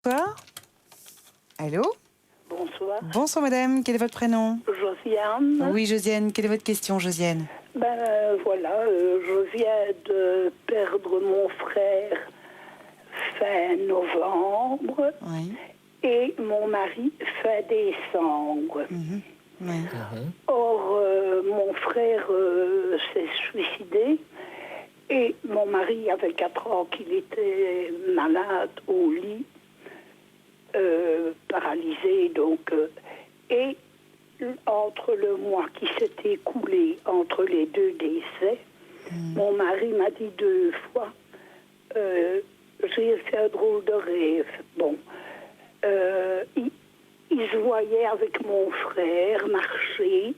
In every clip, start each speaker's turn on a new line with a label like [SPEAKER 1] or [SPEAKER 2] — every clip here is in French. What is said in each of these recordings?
[SPEAKER 1] Bonsoir. Allô?
[SPEAKER 2] Bonsoir.
[SPEAKER 1] Bonsoir madame, quel est votre prénom?
[SPEAKER 2] Josiane.
[SPEAKER 1] Oui Josiane, quelle est votre question Josiane?
[SPEAKER 2] Voilà, je viens de perdre mon frère fin novembre
[SPEAKER 1] Oui.
[SPEAKER 2] et mon mari fin décembre.
[SPEAKER 1] Oui.
[SPEAKER 2] Or, mon frère s'est suicidé et mon mari avait 4 ans qu'il était malade au lit, paralysé donc. Et entre le mois qui s'est écoulé entre les deux décès, mon mari m'a dit 2 fois, j'ai fait un drôle de rêve. Bon, il se voyait avec mon frère marcher.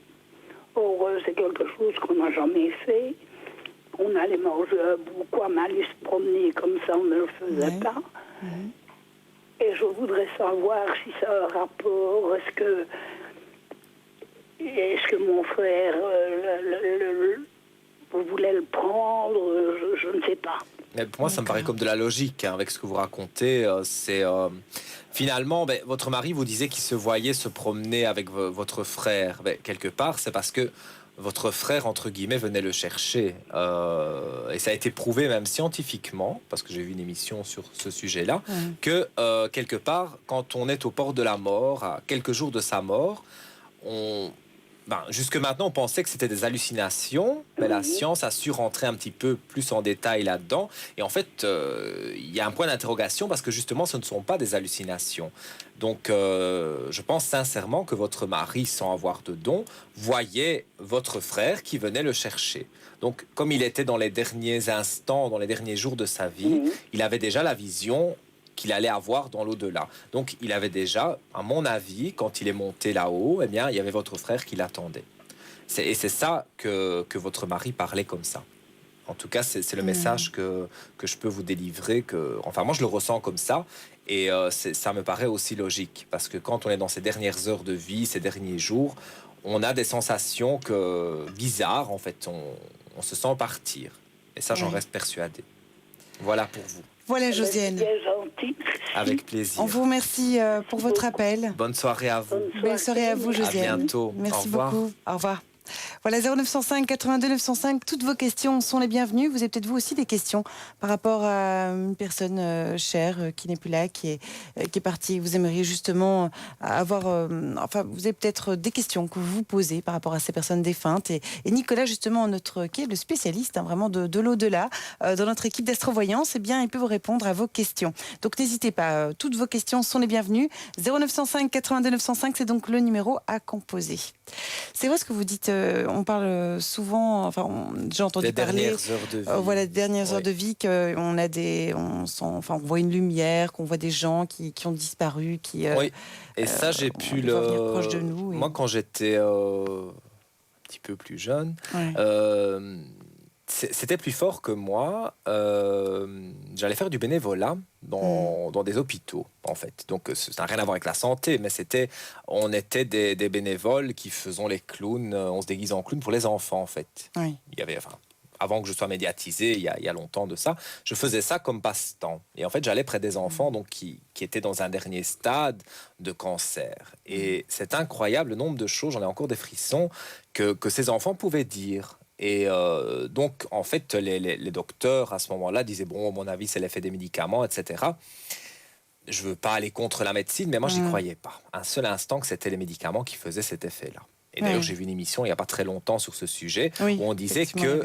[SPEAKER 2] Or, c'est quelque chose qu'on n'a jamais fait. On allait manger un bout, quoi, mais aller se promener comme ça, on ne le faisait pas. Et je voudrais savoir si ça a un rapport. Est-ce que mon frère voulait le prendre? Je ne sais pas.
[SPEAKER 3] Mais pour moi, ça me paraît comme de la logique avec ce que vous racontez. Finalement, votre mari vous disait qu'il se voyait se promener avec votre frère. Quelque part, c'est parce que votre frère, entre guillemets, venait le chercher. Et ça a été prouvé même scientifiquement, parce que j'ai vu une émission sur ce sujet-là, que quelque part, quand on est au port de la mort, à quelques jours de sa mort, jusque maintenant, on pensait que c'était des hallucinations, mais la science a su rentrer un petit peu plus en détail là-dedans. Et en fait, il y a un point d'interrogation parce que justement, ce ne sont pas des hallucinations. Donc, je pense sincèrement que votre mari, sans avoir de don, voyait votre frère qui venait le chercher. Donc, comme il était dans les derniers instants, dans les derniers jours de sa vie, il avait déjà la vision qu'il allait avoir dans l'au-delà. Donc, il avait déjà, à mon avis, quand il est monté là-haut, eh bien, il y avait votre frère qui l'attendait. Et c'est ça que votre mari parlait comme ça. En tout cas, c'est le message que je peux vous délivrer. Enfin, moi, je le ressens comme ça. Et ça me paraît aussi logique. Parce que quand on est dans ces dernières heures de vie, ces derniers jours, on a des sensations bizarres, en fait. On se sent partir. Et ça, j'en reste persuadé. Voilà pour vous.
[SPEAKER 1] Voilà Josiane.
[SPEAKER 2] C'est gentil.
[SPEAKER 3] Avec plaisir.
[SPEAKER 1] On vous remercie pour votre appel.
[SPEAKER 3] Bonne soirée à vous.
[SPEAKER 1] Belle soirée à vous Josiane.
[SPEAKER 3] À bientôt.
[SPEAKER 1] Merci
[SPEAKER 3] Au revoir.
[SPEAKER 1] beaucoup. Au revoir. Voilà, 0905 82 905, toutes vos questions sont les bienvenues. Vous avez peut-être vous aussi des questions par rapport à une personne chère qui n'est plus là, qui est partie. Vous aimeriez justement avoir... vous avez peut-être des questions que vous vous posez par rapport à ces personnes défuntes. Et Nicolas, justement, qui est le spécialiste vraiment de l'au-delà, dans notre équipe d'astrovoyance, eh bien, il peut vous répondre à vos questions. Donc n'hésitez pas, toutes vos questions sont les bienvenues. 0905 82 905, c'est donc le numéro à composer. C'est vrai ce que vous dites, on parle souvent, j'ai entendu parler...
[SPEAKER 3] Dernières heures de vie.
[SPEAKER 1] Voilà, dernières heures de vie, on voit une lumière, qu'on voit des gens qui ont disparu,
[SPEAKER 3] oui, et ça, j'ai pu
[SPEAKER 1] venir proche de nous.
[SPEAKER 3] Moi, quand j'étais un petit peu plus jeune, c'était plus fort que moi. J'allais faire du bénévolat dans des hôpitaux, en fait. Donc, ça n'a rien à voir avec la santé, mais on était des bénévoles qui faisaient les clowns. On se déguisait en clown pour les enfants, en fait.
[SPEAKER 1] Oui.
[SPEAKER 3] Il y avait, avant que je sois médiatisé, il y a longtemps de ça, je faisais ça comme passe-temps. Et en fait, j'allais près des enfants donc, qui étaient dans un dernier stade de cancer. Et c'est incroyable le nombre de choses, j'en ai encore des frissons, que ces enfants pouvaient dire. Et donc, en fait, les docteurs, à ce moment-là, disaient, bon, à mon avis, c'est l'effet des médicaments, etc. Je ne veux pas aller contre la médecine, mais moi, je n'y croyais pas. Un seul instant que c'était les médicaments qui faisaient cet effet-là. Et d'ailleurs, j'ai vu une émission il n'y a pas très longtemps sur ce sujet, où on disait que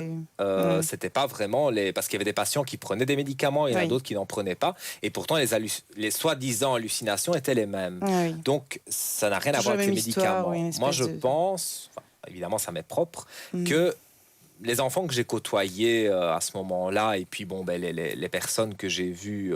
[SPEAKER 3] c'était pas vraiment parce qu'il y avait des patients qui prenaient des médicaments, et il y en a d'autres qui n'en prenaient pas. Et pourtant, les soi-disant hallucinations étaient les mêmes. Donc, ça n'a rien à voir avec les médicaments. Moi, je pense, évidemment, ça m'est propre, que les enfants que j'ai côtoyés à ce moment-là, et puis les personnes que j'ai vues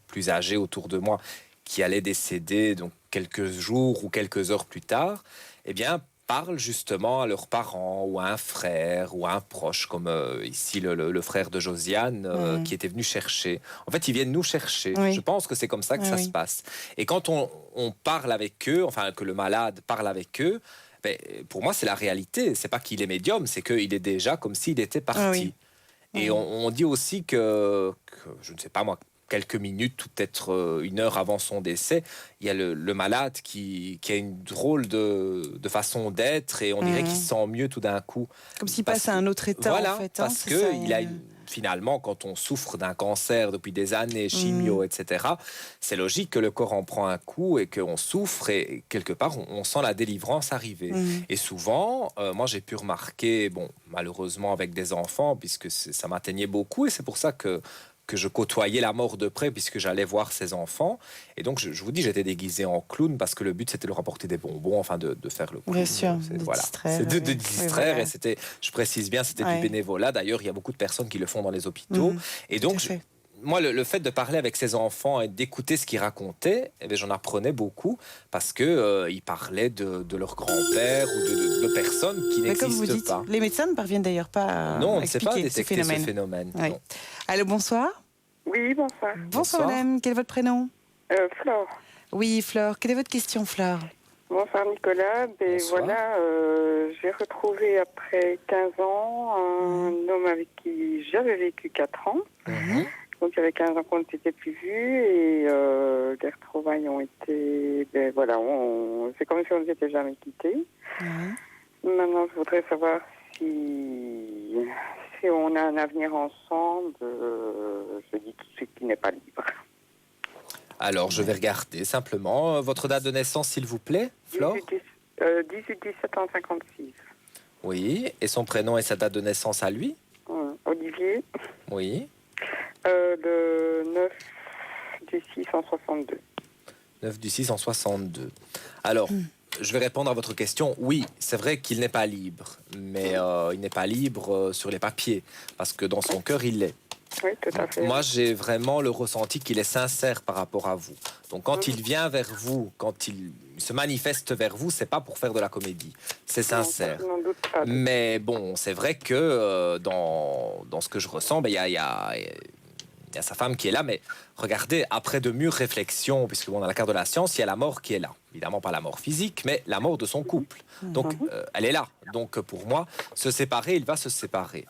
[SPEAKER 3] plus âgées autour de moi, qui allaient décéder donc quelques jours ou quelques heures plus tard, eh bien, parlent justement à leurs parents ou à un frère ou à un proche, comme ici le frère de Josiane qui était venu chercher. En fait, ils viennent nous chercher. Je pense que c'est comme ça que ça se passe. Et quand on parle avec eux, enfin que le malade parle avec eux, pour moi, c'est la réalité. C'est pas qu'il est médium, c'est qu'il est déjà comme s'il était parti. Et on dit aussi que, je ne sais pas moi, quelques minutes ou peut-être une heure avant son décès, il y a le malade qui a une drôle de façon d'être et on dirait qu'il se sent mieux tout d'un coup.
[SPEAKER 1] Comme s'il passe à un autre état,
[SPEAKER 3] Voilà,
[SPEAKER 1] en fait.
[SPEAKER 3] parce
[SPEAKER 1] c'est
[SPEAKER 3] que
[SPEAKER 1] ça,
[SPEAKER 3] il a finalement, quand on souffre d'un cancer depuis des années, chimio, etc., c'est logique que le corps en prend un coup et qu'on souffre et quelque part, on sent la délivrance arriver. Et souvent, moi, j'ai pu remarquer, bon, malheureusement avec des enfants, puisque ça m'atteignait beaucoup et c'est pour ça que je côtoyais la mort de près puisque j'allais voir ses enfants. Et donc, je vous dis, j'étais déguisé en clown parce que le but, c'était de leur apporter des bonbons, enfin de faire le clown.
[SPEAKER 1] Bien sûr,
[SPEAKER 3] Voilà.
[SPEAKER 1] distraire.
[SPEAKER 3] C'est de distraire.
[SPEAKER 1] voilà.
[SPEAKER 3] Et c'était, je précise bien, c'était du bénévolat. D'ailleurs, il y a beaucoup de personnes qui le font dans les hôpitaux. Et
[SPEAKER 1] Tout à
[SPEAKER 3] donc,
[SPEAKER 1] fait.
[SPEAKER 3] moi, le fait de parler avec ses enfants et d'écouter ce qu'ils racontaient, eh bien, j'en apprenais beaucoup parce que ils parlaient de leur grand-père ou de personnes qui
[SPEAKER 1] Mais comme vous
[SPEAKER 3] n'existent
[SPEAKER 1] dites,
[SPEAKER 3] pas.
[SPEAKER 1] les médecins ne parviennent d'ailleurs pas à
[SPEAKER 3] Non, on ne sait pas
[SPEAKER 1] expliquer
[SPEAKER 3] détecter ce phénomène.
[SPEAKER 1] Oui.
[SPEAKER 3] Non.
[SPEAKER 1] Allô, bonsoir.
[SPEAKER 4] Oui, bonsoir.
[SPEAKER 1] Bonsoir, madame. Quel est votre prénom?
[SPEAKER 4] Flore.
[SPEAKER 1] Oui, Flore. Quelle est votre question, Flore?
[SPEAKER 4] Bonsoir, Nicolas. Et
[SPEAKER 3] Bonsoir.
[SPEAKER 4] voilà, j'ai retrouvé après 15 ans un homme avec qui j'avais vécu 4 ans. Donc, il y avait 15 ans qu'on ne s'était plus vus et les retrouvailles ont été... Ben, voilà, c'est comme si on ne s'était jamais quittés. Maintenant, je voudrais savoir si on a un avenir ensemble. Je dis tout de suite qu'il n'est pas libre.
[SPEAKER 3] Alors, je vais regarder simplement votre date de naissance, s'il vous plaît, Flore.
[SPEAKER 4] 18-17 ans 56.
[SPEAKER 3] Oui. Et son prénom et sa date de naissance à lui.
[SPEAKER 4] Olivier,
[SPEAKER 3] Oui.
[SPEAKER 4] le 9 du 6 en 62.
[SPEAKER 3] 9 du 6 en 62. Alors, je vais répondre à votre question. Oui, c'est vrai qu'il n'est pas libre, mais il n'est pas libre sur les papiers, parce que dans son cœur, il l'est.
[SPEAKER 4] Oui, tout à fait.
[SPEAKER 3] Moi, j'ai vraiment le ressenti qu'il est sincère par rapport à vous. Donc, quand il vient vers vous, quand il se manifeste vers vous, c'est pas pour faire de la comédie. C'est sincère.
[SPEAKER 4] Non, je n'en doute pas.
[SPEAKER 3] Mais bon, c'est vrai que dans ce que je ressens, ben, il y a sa femme qui est là, mais regardez, après de mûres réflexions, puisque bon, dans la carte de la science, il y a la mort qui est là. Évidemment pas la mort physique, mais la mort de son couple. Donc, elle est là. Donc, pour moi, se séparer, il va se séparer.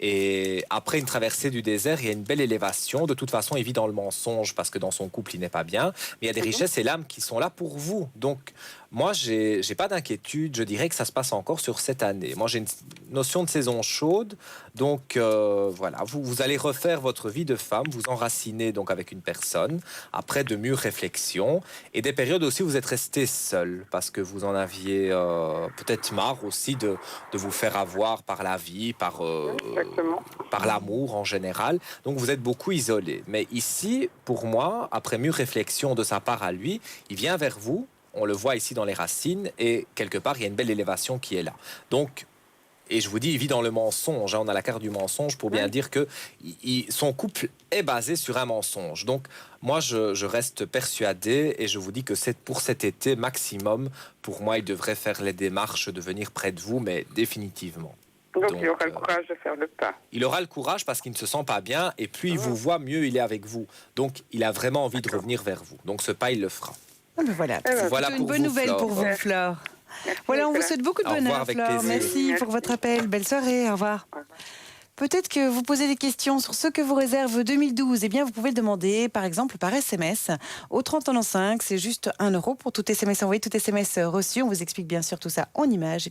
[SPEAKER 3] Et après une traversée du désert, il y a une belle élévation. De toute façon, il vit dans le mensonge parce que dans son couple, il n'est pas bien. Mais il y a des richesses et l'âme qui sont là pour vous. Donc, moi, j'ai pas d'inquiétude. Je dirais que ça se passe encore sur cette année. Moi, j'ai une notion de saison chaude. Donc, voilà, vous allez refaire votre vie de femme, vous enraciner donc avec une personne, après de mûres réflexions. Et des périodes aussi où vous êtes resté seul parce que vous en aviez peut-être marre aussi de vous faire avoir par la vie, par l'amour en général. Donc, vous êtes beaucoup isolé. Mais ici, pour moi, après mûre réflexion de sa part à lui, il vient vers vous. On le voit ici dans les racines et quelque part, il y a une belle élévation qui est là. Donc, et je vous dis, il vit dans le mensonge. On a la carte du mensonge pour bien dire que son couple est basé sur un mensonge. Donc, moi, je reste persuadé et je vous dis que c'est pour cet été maximum. Pour moi, il devrait faire les démarches de venir près de vous, mais définitivement.
[SPEAKER 4] Donc, il aura le courage de faire le pas.
[SPEAKER 3] Il aura le courage parce qu'il ne se sent pas bien et plus il vous voit, mieux il est avec vous. Donc, il a vraiment envie de revenir vers vous. Donc, ce pas, il le fera.
[SPEAKER 1] Ah ben voilà,
[SPEAKER 3] Voilà
[SPEAKER 1] c'est
[SPEAKER 3] pour
[SPEAKER 1] une bonne
[SPEAKER 3] vous,
[SPEAKER 1] nouvelle
[SPEAKER 3] Flore.
[SPEAKER 1] pour vous, Flore.
[SPEAKER 4] Merci,
[SPEAKER 1] Voilà, on vous
[SPEAKER 4] Nicolas.
[SPEAKER 1] souhaite beaucoup de
[SPEAKER 3] Au revoir,
[SPEAKER 1] bonheur,
[SPEAKER 3] avec
[SPEAKER 1] Flore.
[SPEAKER 3] plaisir.
[SPEAKER 1] Merci pour votre appel. Belle soirée, au revoir. Peut-être que vous posez des questions sur ce que vous réserve 2012. Eh bien, vous pouvez le demander, par exemple, par SMS au 30 95. C'est juste 1 € pour tout SMS envoyé, tout SMS reçu. On vous explique bien sûr tout ça en images. Et puis